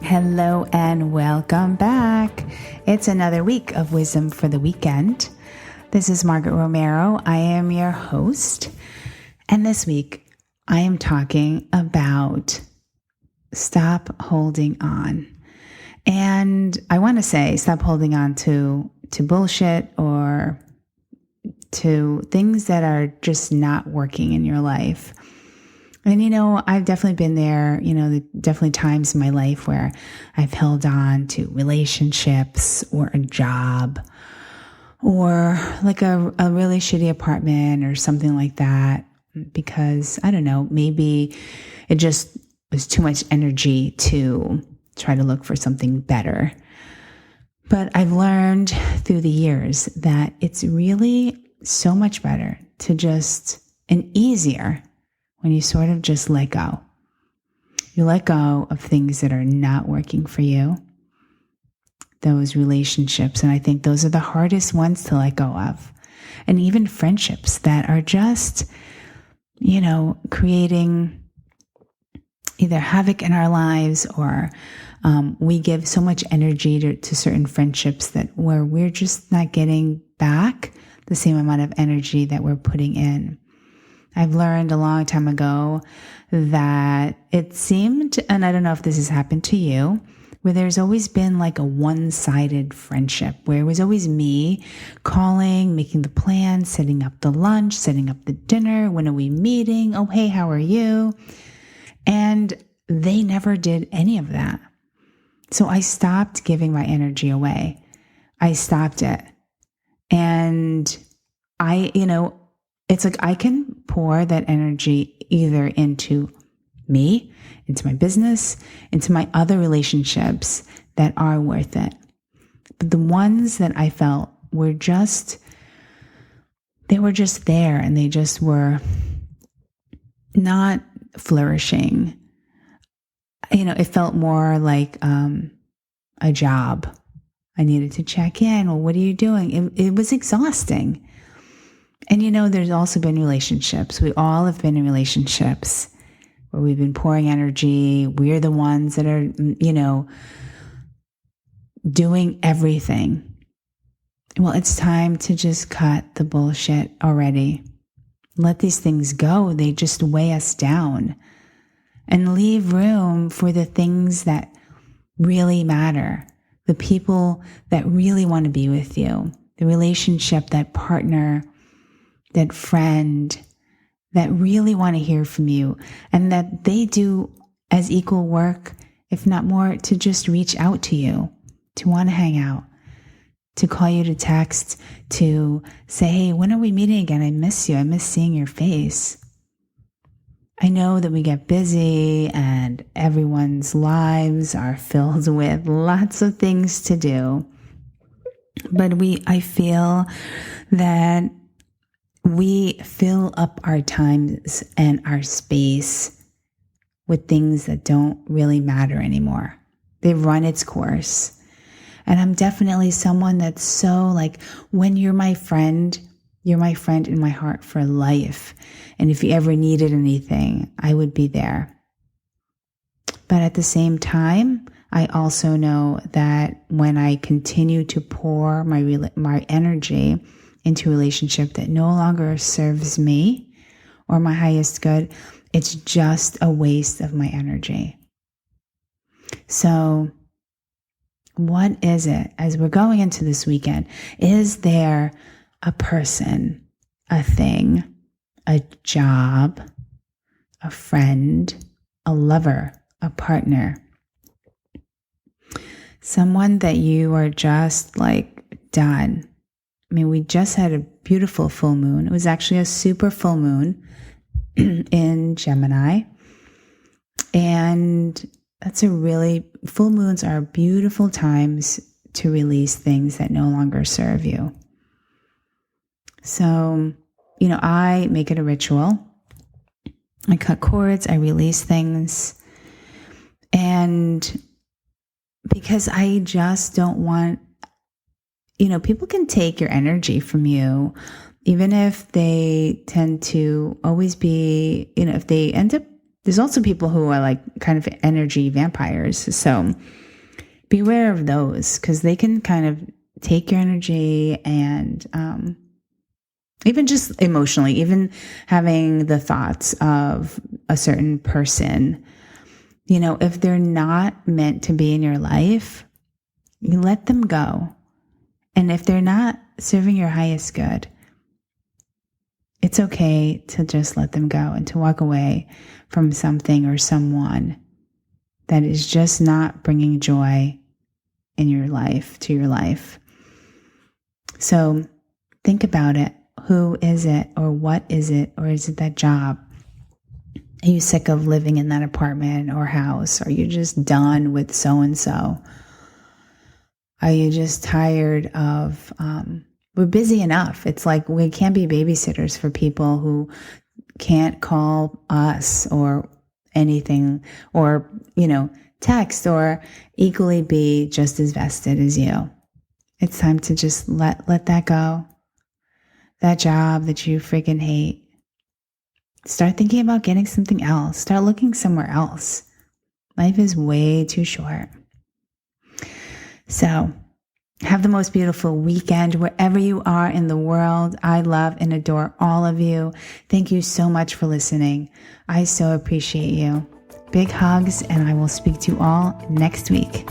Hello and welcome back. It's another week of Wisdom for the Weekend. This is Margaret Romero. I am your host. And this week I am talking about stop holding on. And I want to say stop holding on to bullshit or to things that are just not working in your life. And, I've definitely been there, definitely times in my life where I've held on to relationships or a job or like a really shitty apartment or something like that, because I don't know, maybe it just was too much energy to try to look for something better. But I've learned through the years that it's really so much better to and easier when you sort of just let go. You let go of things that are not working for you, those relationships. And I think those are the hardest ones to let go of. And even friendships that are just, creating either havoc in our lives or we give so much energy to certain friendships where we're just not getting back the same amount of energy that we're putting in. I've learned a long time ago that it seemed, and I don't know if this has happened to you, where there's always been like a one-sided friendship, where it was always me calling, making the plans, setting up the lunch, setting up the dinner, when are we meeting? Oh, hey, how are you? And they never did any of that. So I stopped giving my energy away. I stopped it. And it's like I can pour that energy either into me, into my business, into my other relationships that are worth it. But the ones that I felt were they were just there and they just were not flourishing. It felt more like a job. I needed to check in. Well, what are you doing? It was exhausting. And there's also been relationships. We all have been in relationships where we've been pouring energy. We're the ones that are, doing everything. Well, it's time to just cut the bullshit already. Let these things go. They just weigh us down. And leave room for the things that really matter. The people that really want to be with you. The relationship, that partner, that friend that really want to hear from you, and that they do as equal work, if not more, to just reach out to you, to want to hang out, to call you, to text, to say, hey, when are we meeting again? I miss you. I miss seeing your face. I know that we get busy and everyone's lives are filled with lots of things to do, but I feel that we fill up our times and our space with things that don't really matter anymore. They've run its course. And I'm definitely someone that's so like, when you're my friend in my heart for life. And if you ever needed anything, I would be there. But at the same time, I also know that when I continue to pour my energy into a relationship that no longer serves me or my highest good, it's just a waste of my energy. So what is it, as we're going into this weekend, is there a person, a thing, a job, a friend, a lover, a partner, someone that you are just like done? I mean, we just had a beautiful full moon. It was actually a super full moon in Gemini. And full moons are beautiful times to release things that no longer serve you. So, I make it a ritual. I cut cords, I release things. And because I just don't want, people can take your energy from you, even if they tend to always be, if they end up There's also people who are like kind of energy vampires. So beware of those, because they can kind of take your energy and even just emotionally, even having the thoughts of a certain person, if they're not meant to be in your life, you let them go. And if they're not serving your highest good, it's okay to just let them go and to walk away from something or someone that is just not bringing joy in your life, to your life. So think about it. Who is it, or what is it, or is it that job? Are you sick of living in that apartment or house? Are you just done with so-and-so? Are you just tired of, we're busy enough. It's like we can't be babysitters for people who can't call us or anything, or, text, or equally be just as vested as you. It's time to just let that go. That job that you freaking hate. Start thinking about getting something else. Start looking somewhere else. Life is way too short. So, have the most beautiful weekend wherever you are in the world. I love and adore all of you. Thank you so much for listening. I so appreciate you. Big hugs, and I will speak to you all next week.